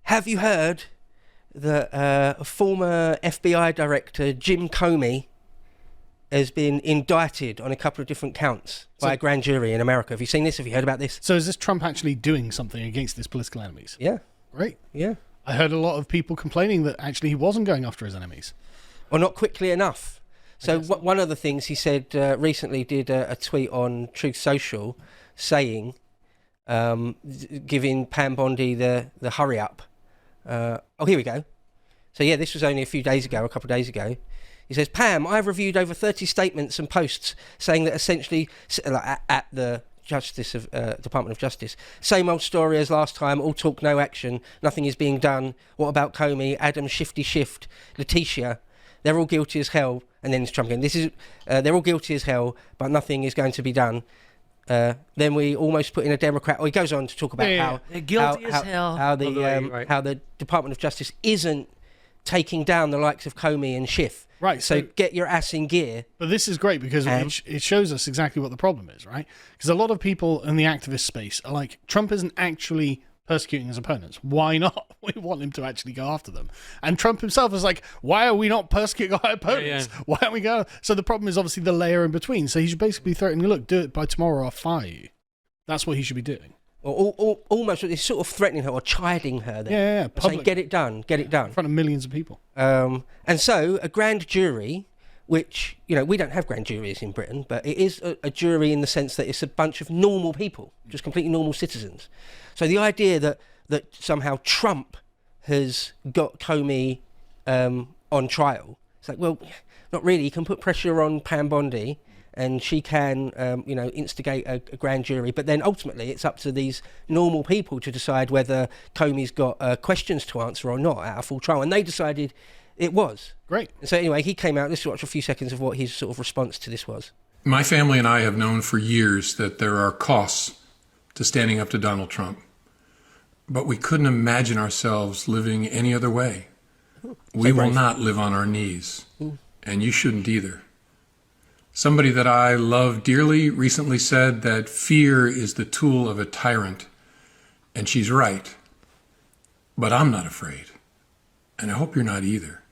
have you heard that former FBI director Jim Comey has been indicted on a couple of different counts by a grand jury in America? Have you seen this? Have you heard about this? So is this Trump actually doing something against his political enemies? Yeah. Great. Yeah. I heard a lot of people complaining that actually he wasn't going after his enemies. Or not quickly enough. So one of the things he said recently, did a tweet on Truth Social saying, giving Pam Bondi the hurry up. Here we go. So yeah, this was only a couple of days ago. He says, Pam, I've reviewed over 30 statements and posts saying that essentially, at the Department of Justice, same old story as last time, all talk, no action, nothing is being done. What about Comey, Adam Shifty Shift, Letitia? They're all guilty as hell. And then it's Trump again. They're all guilty as hell, but nothing is going to be done. Then we almost put in a Democrat. He goes on to talk about how they're guilty as hell. How the Department of Justice isn't taking down the likes of Comey and Schiff. Right. So get your ass in gear. But this is great because it shows us exactly what the problem is, right? Because a lot of people in the activist space are like, Trump isn't actually persecuting his opponents. Why not? We want him to actually go after them. And Trump himself is like, why are we not persecuting our opponents? Yeah. Why aren't we going? So the problem is obviously the layer in between. So he should basically threaten, look, do it by tomorrow or I'll fire you. That's what he should be doing. Or almost, it's sort of threatening her or chiding her. Then. Yeah. Saying, get it done. In front of millions of people. And so a grand jury, which, we don't have grand juries in Britain, but it is a jury in the sense that it's a bunch of normal people, just completely normal citizens. So the idea that somehow Trump has got Comey on trial, it's like, well, not really. You can put pressure on Pam Bondi and she can, instigate a grand jury. But then ultimately it's up to these normal people to decide whether Comey's got questions to answer or not at a full trial. And they decided it was. Great. And so anyway, he came out. Let's watch a few seconds of what his sort of response to this was. My family and I have known for years that there are costs to standing up to Donald Trump. But we couldn't imagine ourselves living any other way. We will not live on our knees. And you shouldn't either. Somebody that I love dearly recently said that fear is the tool of a tyrant. And she's right. But I'm not afraid. And I hope you're not either.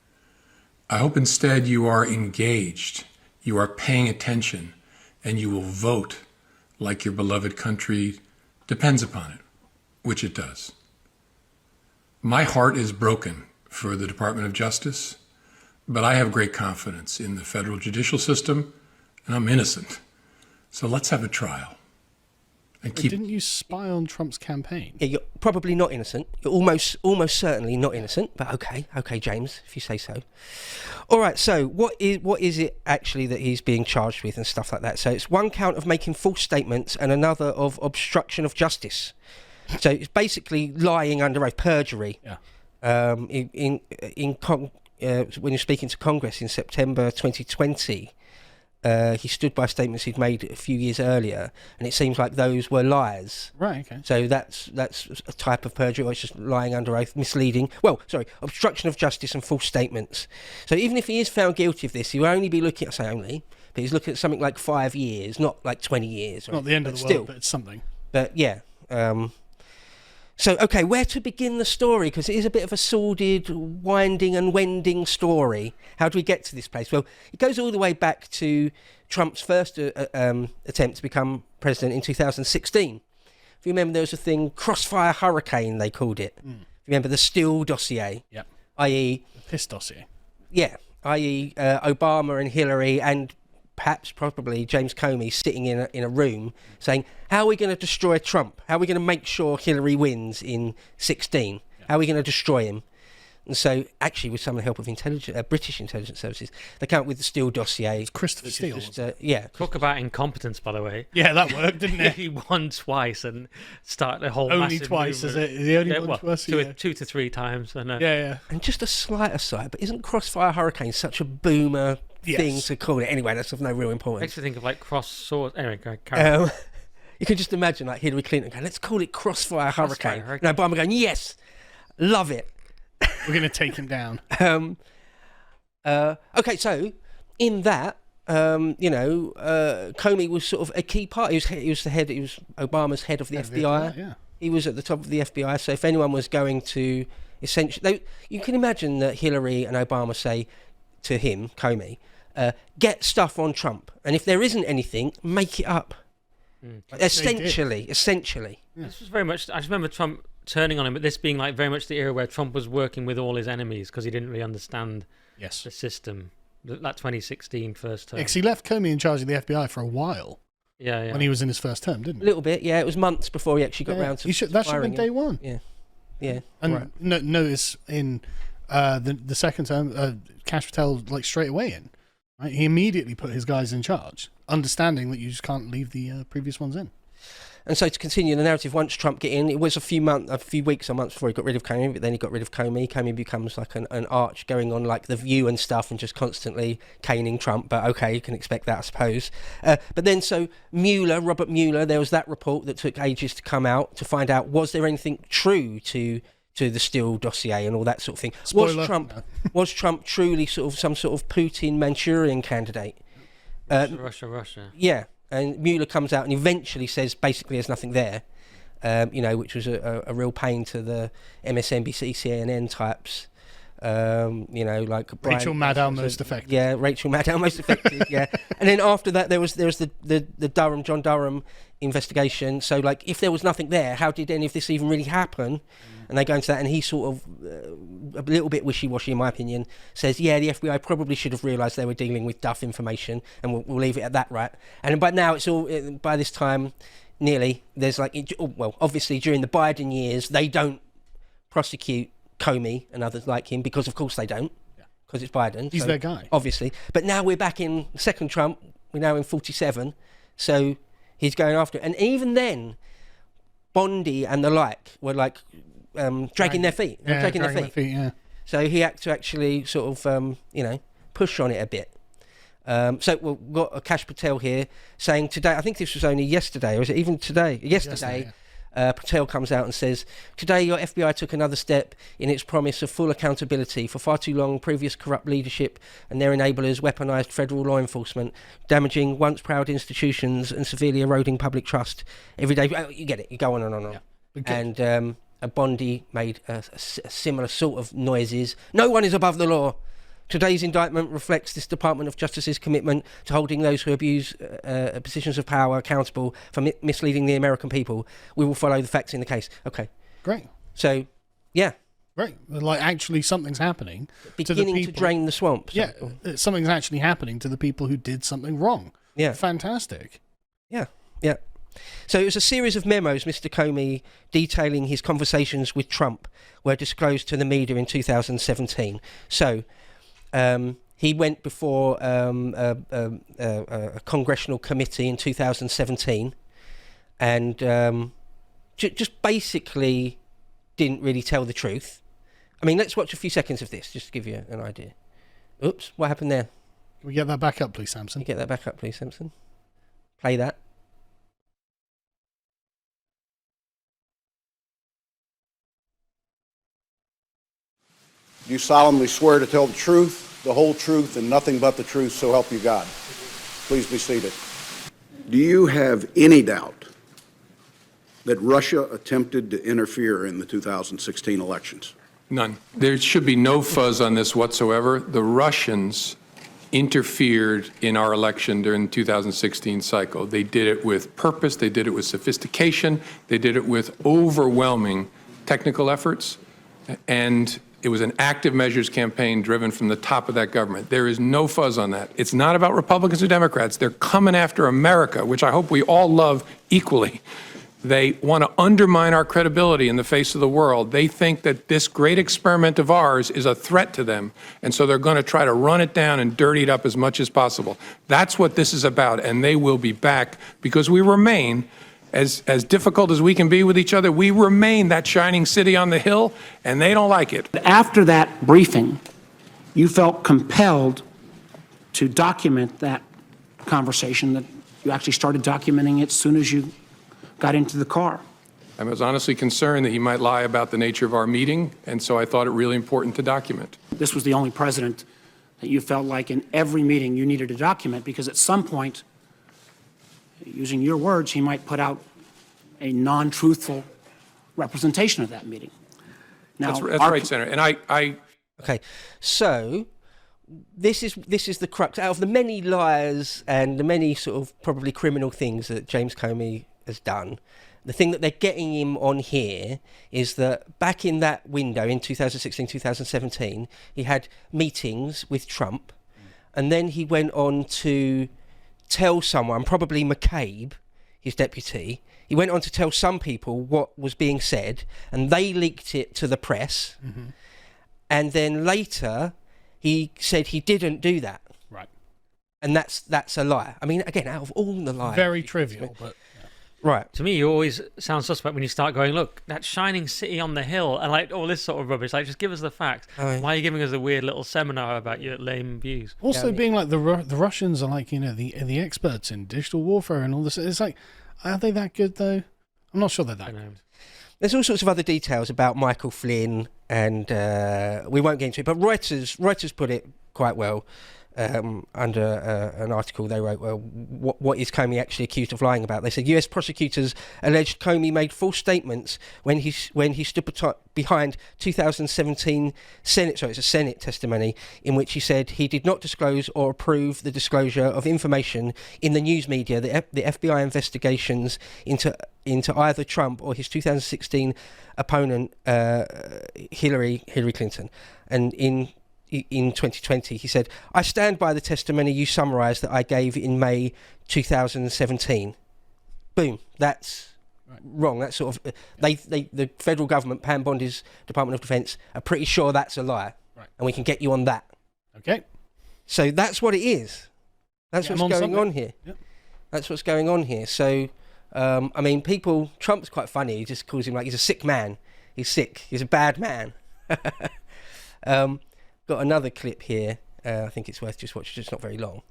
I hope instead you are engaged, you are paying attention, and you will vote like your beloved country depends upon it, which it does. My heart is broken for the Department of Justice, but I have great confidence in the federal judicial system, and I'm innocent. So let's have a trial. And didn't you spy on Trump's campaign? Yeah, you're probably not innocent. You're almost certainly not innocent, but okay, James, if you say so. All right, so what is it actually that he's being charged with and stuff like that? So it's one count of making false statements and another of obstruction of justice. So it's basically lying under oath, perjury. Yeah. When you're speaking to Congress in September 2020, he stood by statements he'd made a few years earlier, and it seems like those were lies. Right, okay. So that's a type of perjury, or it's just lying under oath, misleading. Obstruction of justice and false statements. So even if he is found guilty of this, he will only be looking, I say only, but he's looking at something like 5 years, not like 20 years. Not the end of the world, but it's something. But yeah. So, okay, where to begin the story? Because it is a bit of a sordid, winding and wending story. How do we get to this place? Well, it goes all the way back to Trump's first attempt to become president in 2016. If you remember, there was a thing, Crossfire Hurricane, they called it. Remember the Steele dossier? Yeah. I.e. The piss dossier. Yeah, i.e. Obama and Hillary and perhaps probably James Comey sitting in a room saying, how are we going to destroy Trump? How are we going to make sure Hillary wins in 16? Yeah. How are we going to destroy him? And so, actually, with some help of British intelligence services, they came up with the Steele dossier. It's Christopher Steele. Yeah. Talk about incompetence, by the way. Yeah, that worked, didn't it? He won twice and started a whole only twice, movement. is it? The only one twice. Two to three times. And, yeah. And just a slight aside, but isn't Crossfire Hurricane such a boomer thing to call it? Anyway, that's of no real importance. Makes me think of like cross swords. Anyway, carry on. You can just imagine like Hillary Clinton going, let's call it Crossfire Hurricane. And Obama going, yes, love it. We're going to take him down. Okay, so in that, Comey was sort of a key part. He was Obama's head of the FBI. He was at the top of the FBI. So if anyone was going to essentially, you can imagine that Hillary and Obama say to him, Comey, get stuff on Trump, and if there isn't anything, make it up. Essentially. This was very much. I just remember Trump turning on him, but this being like very much the era where Trump was working with all his enemies because he didn't really understand the system. That 2016 first term. Because he left Comey in charge of the FBI for a while. Yeah. When he was in his first term, didn't he? A little bit, yeah. It was months before he actually got round to that should have been day one. Yeah. And right. notice in the second term, Kash Patel straight away in. Right? He immediately put his guys in charge, understanding that you just can't leave the previous ones in. And so to continue the narrative, once Trump get in, it was a few weeks or months before he got rid of Comey, but then he got rid of Comey. Comey becomes like an arch going on like The View and stuff and just constantly caning Trump, but okay, you can expect that, I suppose. But then so Robert Mueller, there was that report that took ages to come out to find out, was there anything true to the Steele dossier and all that sort of thing? Spoiler. Was Trump truly sort of some sort of Putin Manchurian candidate? Russia. Yeah. And Mueller comes out and eventually says basically there's nothing there, which was a real pain to the MSNBC, CNN types. Like Rachel Maddow most effective. Yeah, Rachel Maddow most effective. Yeah, and then after that there was the John Durham investigation. So like, if there was nothing there, how did any of this even really happen? And they go into that, and he sort of a little bit wishy-washy, in my opinion, says, yeah, the FBI probably should have realised they were dealing with duff information, and we'll leave it at that, right? And but now it's all, by this time, nearly, there's obviously during the Biden years, they don't prosecute Comey and others like him, because of course they don't, because it's Biden. He's their guy. Obviously. But now we're back in second Trump, we're now in 47, so he's going after it. And even then, Bondi and the like were like, dragging their feet. Dragging their feet. Yeah. So he had to actually sort of, push on it a bit. So we've got a Kash Patel here saying today, I think this was only yesterday, or is it even today? Yesterday, Patel comes out and says, today your FBI took another step in its promise of full accountability. For far too long, previous corrupt leadership and their enablers weaponised federal law enforcement, damaging once proud institutions and severely eroding public trust. Every day, you get it, you go on and on and on. Yeah. And Bondi made a similar sort of noises. No one is above the law. Today's indictment reflects this Department of Justice's commitment to holding those who abuse positions of power accountable for misleading the American people. We will follow the facts in the case. Okay. Great. So, yeah. Great. Like, actually something's happening. Beginning to drain the swamp. Yeah. Something's actually happening to the people who did something wrong. Yeah. Fantastic. Yeah. So it was a series of memos, Mr. Comey, detailing his conversations with Trump, were disclosed to the media in 2017. So he went before a congressional committee in 2017 and just basically didn't really tell the truth. I mean, let's watch a few seconds of this, just to give you an idea. Oops, what happened there? Can we get that back up, please, Samson? Can you get that back up, please, Samson? Play that. You solemnly swear to tell the truth, the whole truth, and nothing but the truth, so help you God. Please be seated. Do you have any doubt that Russia attempted to interfere in the 2016 elections? None. There should be no fuzz on this whatsoever. The Russians interfered in our election during the 2016 cycle. They did it with purpose. They did it with sophistication. They did it with overwhelming technical efforts. And it was an active measures campaign driven from the top of that government. There is no fuzz on that. It's not about Republicans or Democrats. They're coming after America, which I hope we all love equally. They want to undermine our credibility in the face of the world. They think that this great experiment of ours is a threat to them, and so they're going to try to run it down and dirty it up as much as possible. That's what this is about, and they will be back because we remain, as difficult as we can be with each other, we remain that shining city on the hill, and they don't like it. After that briefing, you felt compelled to document that conversation, that you actually started documenting it as soon as you got into the car. I was honestly concerned that he might lie about the nature of our meeting, and so I thought it really important to document. This was the only president that you felt like in every meeting you needed to document, because at some point, using your words, he might put out a non-truthful representation of that meeting. Now, That's right, Senator. And I Okay, so this is the crux. Out of the many lies and the many sort of probably criminal things that James Comey has done, the thing that they're getting him on here is that back in that window in 2016, 2017, he had meetings with Trump, and then he went on to tell someone, probably McCabe, his deputy, he went on to tell some people what was being said, and they leaked it to the press. Mm-hmm. And then later, he said he didn't do that. Right. And that's a lie. I mean, again, out of all the lies. Very trivial, but... Right. To me, you always sound suspect when you start going, look, that shining city on the hill, and like all this sort of rubbish. Like, just give us the facts. Why are you giving us a weird little seminar about your lame views? Also, being like the Russians are like, the experts in digital warfare and all this. It's like, are they that good though? I'm not sure they're that good. There's all sorts of other details about Michael Flynn, and we won't get into it. But Reuters put it quite well. Under an article they wrote, what is Comey actually accused of lying about? They said US prosecutors alleged Comey made false statements when he stood behind 2017 Senate testimony in which he said he did not disclose or approve the disclosure of information in the news media, the FBI investigations into either Trump or his 2016 opponent Hillary Clinton. And in 2020, he said, I stand by the testimony you summarised that I gave in May 2017. Boom. That's wrong. That's sort of... the federal government, Pam Bondi's Department of Defence, are pretty sure that's a lie. Right. And we can get you on that. Okay. So that's what it is. That's what's going on here. Yep. That's what's going on here. So, I mean, Trump's quite funny. He just calls him like he's a sick man. He's sick. He's a bad man. Got another clip here. I think it's worth just watching. It's not very long,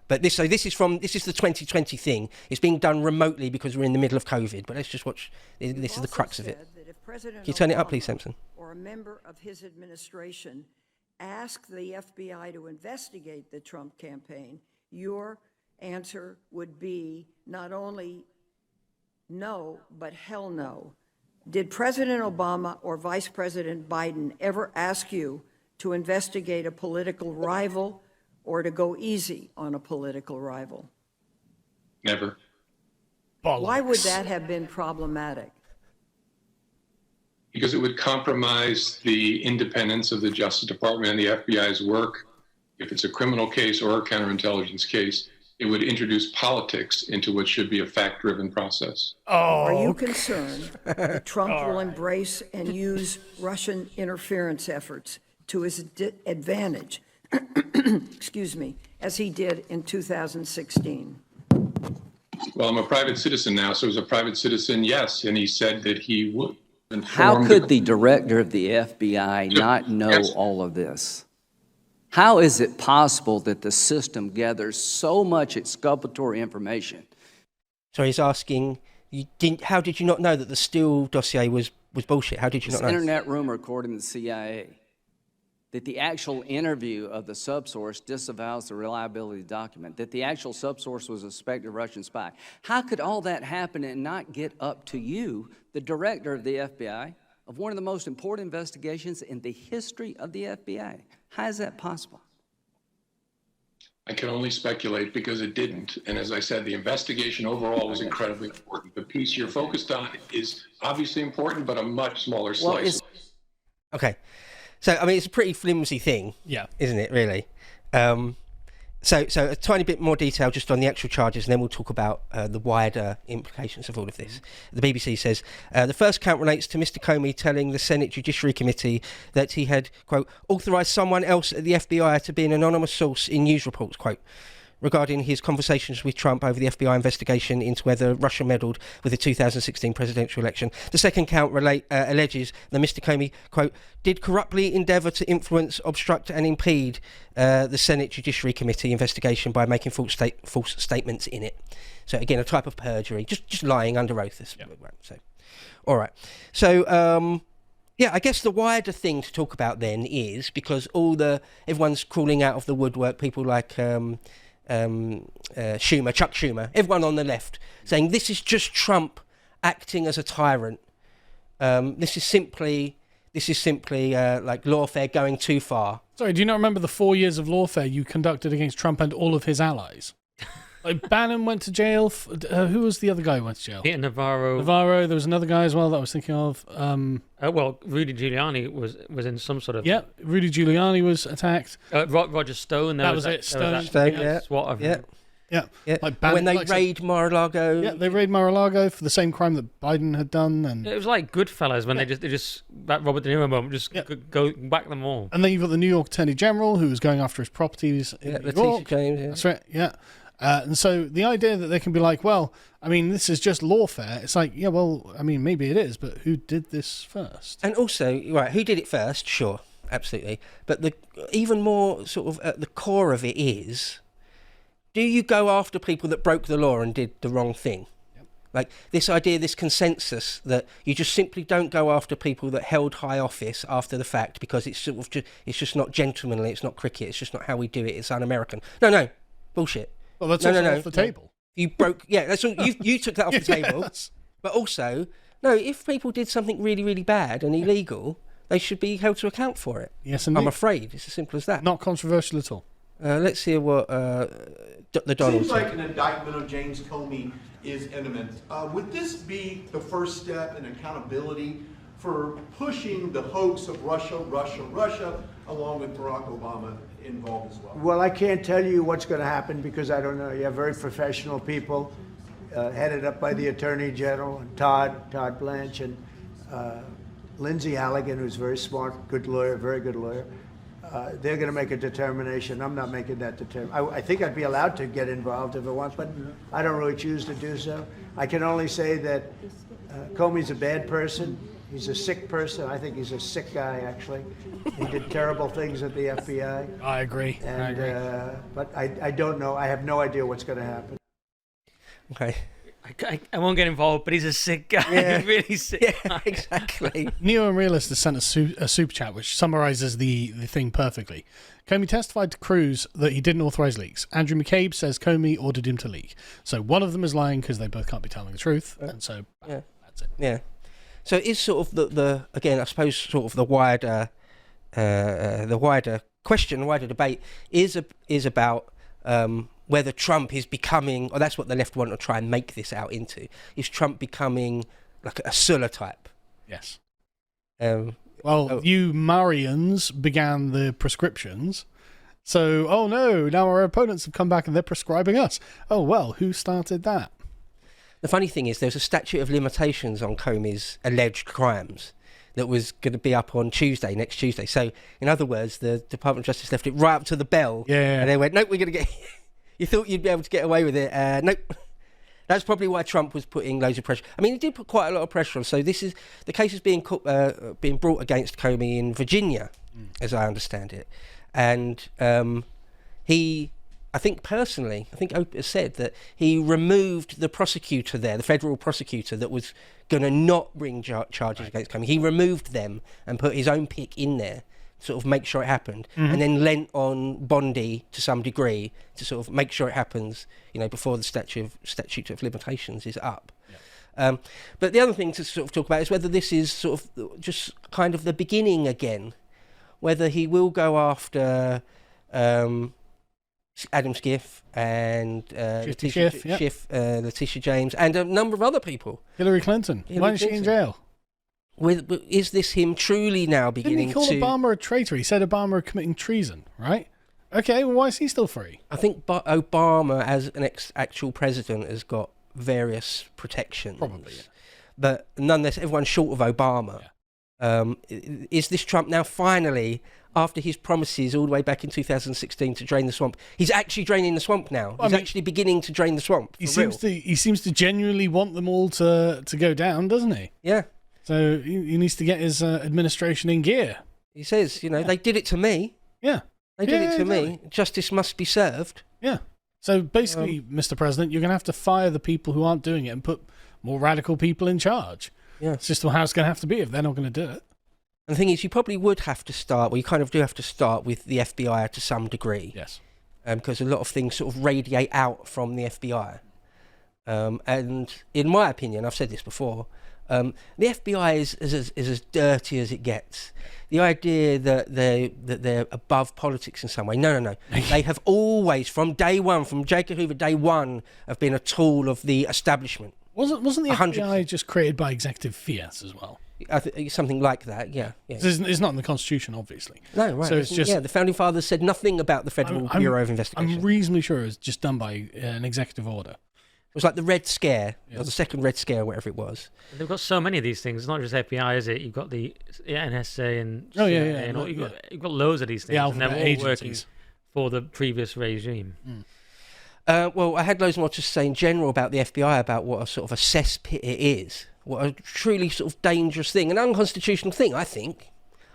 but this is the 2020 thing. It's being done remotely because we're in the middle of COVID. But let's just watch. This is the crux of it. Can you turn it up, please, Samson? Or a member of his administration asked the FBI to investigate the Trump campaign, your answer would be not only no, but hell no. Did President Obama or Vice President Biden ever ask you to investigate a political rival or to go easy on a political rival? Never. Bollocks. Why would that have been problematic? Because it would compromise the independence of the Justice Department and the FBI's work. If it's a criminal case or a counterintelligence case, it would introduce politics into what should be a fact-driven process. Are you concerned that Trump will embrace and use Russian interference efforts to his advantage, excuse me, as he did in 2016? Well, I'm a private citizen now, so as a private citizen, yes, and he said that he would. How could the director of the FBI not know all of this? How is it possible that the system gathers so much exculpatory information? So he's asking, how did you not know that the Steele dossier was bullshit? How did you not know? Internet rumor, according to the CIA, that the actual interview of the subsource disavows the reliability of the document, that the actual subsource was a suspected Russian spy. How could all that happen and not get up to you, the director of the FBI, of one of the most important investigations in the history of the FBI? How is that possible? I can only speculate because it didn't. And as I said, the investigation overall was incredibly important. The piece you're focused on is obviously important, but a much smaller slice. Okay. So, I mean, it's a pretty flimsy thing, isn't it, really? So a tiny bit more detail just on the actual charges, and then we'll talk about the wider implications of all of this. The BBC says, the first count relates to Mr. Comey telling the Senate Judiciary Committee that he had, quote, authorised someone else at the FBI to be an anonymous source in news reports, quote, regarding his conversations with Trump over the FBI investigation into whether Russia meddled with the 2016 presidential election. The second count alleges that Mr. Comey, quote, did corruptly endeavour to influence, obstruct and impede the Senate Judiciary Committee investigation by making false statements in it. So again, a type of perjury, just lying under oath. Right, so, all right. So, yeah, I guess the wider thing to talk about then is, because everyone's crawling out of the woodwork, people like Chuck Schumer, everyone on the left saying this is just Trump acting as a tyrant This is simply like lawfare going too far. Sorry, do you not remember the 4 years of lawfare you conducted against Trump and all of his allies? Like Bannon went to jail. Who was the other guy who went to jail? Peter Navarro. There was another guy as well that I was thinking of. Well, Rudy Giuliani was in some sort of. Yeah, Rudy Giuliani was attacked. Roger Stone. That was it. Stone. Yeah. SWAT of Yeah. Yeah. Like when they raid Mar-a-Lago. Yeah, they raid Mar-a-Lago for the same crime that Biden had done, and it was like Goodfellas when they just that Robert De Niro moment, just go whack them all. And then you've got the New York Attorney General who was going after his properties in New York. James. Yeah. That's right. Yeah. And so the idea that they can be like, well, I mean, this is just lawfare. It's like, yeah, well, I mean, maybe it is, but who did this first? And also, right, who did it first? Sure, absolutely. But the even more sort of at the core of it is, do you go after people that broke the law and did the wrong thing? Yep. Like this idea, this consensus that you just simply don't go after people that held high office after the fact because it's sort of it's just not gentlemanly, it's not cricket, it's just not how we do it, it's un-American. No, bullshit. Well, that's also off the table. You broke, that's all. You took that off the table. Yes. But also, no, if people did something really, really bad and illegal, they should be held to account for it. Yes, indeed. I'm afraid it's as simple as that. Not controversial at all. Let's hear what the Donald seems like an indictment of James Comey is imminent. Would this be the first step in accountability for pushing the hoax of Russia, along with Barack Obama involved as well? Well, I can't tell you what's going to happen because I don't know. You have very professional people headed up by the Attorney General, and Todd Blanche, and Lindsay Halligan, who's very smart, good lawyer, very good lawyer. They're going to make a determination. I'm not making that determination. I think I'd be allowed to get involved if I want, but I don't really choose to do so. I can only say that Comey's a bad person. He's a sick person. I think he's a sick guy, actually. He did terrible things at the FBI. I agree. And, but I don't know. I have no idea what's going to happen. Okay. I won't get involved, but he's a sick guy. Yeah. Really sick guy. Exactly. Neo and Realist has sent a super chat which summarizes the thing perfectly. Comey testified to Cruz that he didn't authorize leaks. Andrew McCabe says Comey ordered him to leak. So one of them is lying because they both can't be telling the truth. And so that's it. Yeah. So it is sort of the again, I suppose, sort of the wider question, wider debate is about whether Trump is becoming, or that's what the left want to try and make this out into, is Trump becoming like a Sulla type? Yes. You Marians began the prescriptions. So, oh no, now our opponents have come back and they're prescribing us. Oh well, who started that? The funny thing is there's a statute of limitations on Comey's alleged crimes that was going to be up on next Tuesday. So, in other words, the Department of Justice left it right up to the bell. Yeah. And they went, nope, we're going to get... You thought you'd be able to get away with it. Nope. That's probably why Trump was putting loads of pressure. I mean, he did put quite a lot of pressure on. So the case is being brought against Comey in Virginia, as I understand it. And I think Oprah has said that he removed the prosecutor there, the federal prosecutor that was going to not bring charges against Comey. He removed them and put his own pick in there, sort of make sure it happened, and then lent on Bondi to some degree to sort of make sure it happens, before the statute of limitations is up. Yeah. But the other thing to sort of talk about is whether this is sort of just kind of the beginning again, whether he will go after Adam Schiff and Letitia James and a number of other people. Hillary Clinton. Why is she in jail? Is this him truly now beginning to... Didn't he call Obama a traitor? He said Obama committing treason, right? Okay, well, why is he still free? I think Obama, as an actual president, has got various protections. Probably, yeah. But nonetheless, everyone's short of Obama. Yeah. Is this Trump now finally, after his promises all the way back in 2016 to drain the swamp, he's actually draining the swamp now? He's actually beginning to drain the swamp. He seems to genuinely want them all to go down, doesn't he? Yeah. So he needs to get his administration in gear. He says, they did it to me. Yeah. They did it to me. Justice must be served. Yeah. So basically, Mr. President, you're going to have to fire the people who aren't doing it and put more radical people in charge. Yeah. It's just how it's going to have to be if they're not going to do it. And the thing is, you probably would have to start, you kind of do have to start with the FBI to some degree. Yes. Because a lot of things sort of radiate out from the FBI. And in my opinion, I've said this before, The FBI is as dirty as it gets. The idea that they're above politics in some way. No. They have always, from day one, from J. Edgar Hoover, day one, have been a tool of the establishment. Wasn't the 100%. FBI just created by executive fiat as well? Something like that, yeah. It's not in the Constitution, obviously. No, right. So it's just the Founding Fathers said nothing about the Federal Bureau of Investigation. I'm reasonably sure it was just done by an executive order. It was like the Red Scare, or the second Red Scare, whatever it was. They've got so many of these things. It's not just FBI, is it? You've got the NSA and CIA and all, you've got loads of these things, and they're all working for the previous regime. Well, I had loads more to say in general about the FBI, about what a sort of a cesspit it is, what a truly sort of dangerous thing, an unconstitutional thing, I think.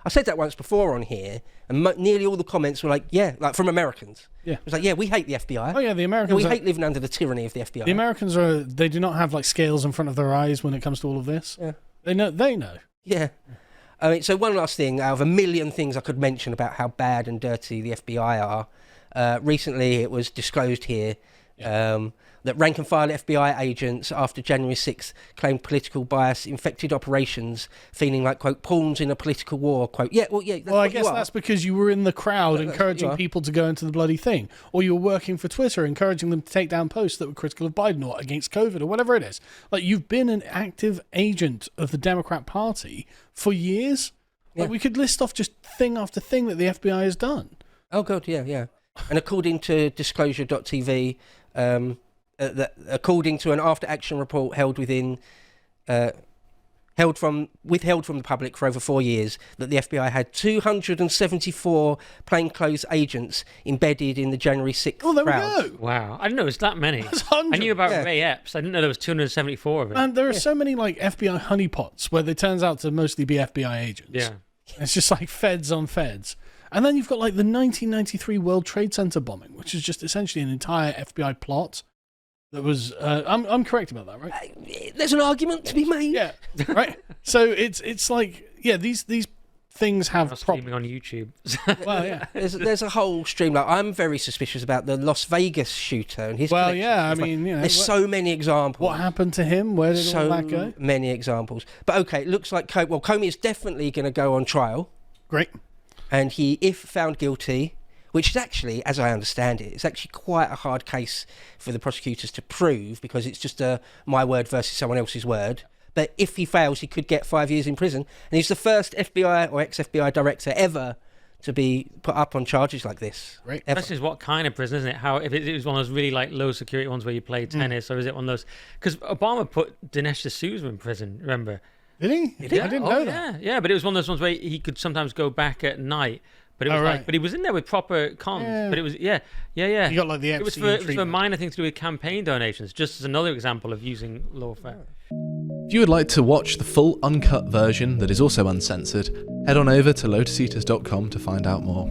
I said that once before on here, and nearly all the comments were like, yeah, like from Americans. Yeah. It was like, yeah, we hate the FBI. Oh, yeah, the Americans... we hate living under the tyranny of the FBI. The Americans they do not have, like, scales in front of their eyes when it comes to all of this. Yeah. They know. Yeah. I mean, so one last thing, out of a million things I could mention about how bad and dirty the FBI are, recently it was disclosed here that rank-and-file FBI agents, after January 6th, claimed political bias infected operations, feeling like, quote, pawns in a political war, quote. Well, I guess that's because you were in the crowd encouraging people to go into the bloody thing. Or you were working for Twitter, encouraging them to take down posts that were critical of Biden or against COVID or whatever it is. Like, you've been an active agent of the Democrat Party for years. Like, we could list off just thing after thing that the FBI has done. Oh, God, yeah. And according to disclosure.tv, according to an after-action report withheld from the public for over 4 years, that the FBI had 274 plainclothes agents embedded in the January 6th crowd. We go. Wow, I didn't know it was that many. That's 100. I knew about Ray Epps. I didn't know there was 274 of them. And there are so many like FBI honeypots where they turns out to mostly be FBI agents. Yeah, it's just like feds on feds. And then you've got like the 1993 World Trade Center bombing, which is just essentially an entire FBI plot. That was, I'm correct about that, right? There's an argument to be made. Yeah, right. So it's like, yeah, these things have streaming on YouTube. Well, yeah, there's a whole stream. Like, I'm very suspicious about the Las Vegas shooter and his. Well, yeah, I mean, there's so many examples. What happened to him? Where did all that go? So many examples. But okay, it looks like Comey is definitely going to go on trial. Great. And he, if found guilty, which is actually, as I understand it, it's actually quite a hard case for the prosecutors to prove, because it's just my word versus someone else's word. But if he fails, he could get 5 years in prison. And he's the first FBI or ex-FBI director ever to be put up on charges like this. Right. The question is what kind of prison, isn't it? How, if it was one of those really like low security ones where you play tennis, or is it one of those? Because Obama put Dinesh D'Souza in prison, remember? Did he? I didn't know that. Yeah, but it was one of those ones where he could sometimes go back at night. But it was but he was in there with proper cons. Yeah. But it was, You got like the it was for a minor thing to do with campaign donations, just as another example of using lawfare. If you would like to watch the full uncut version that is also uncensored, head on over to lotuseaters.com to find out more.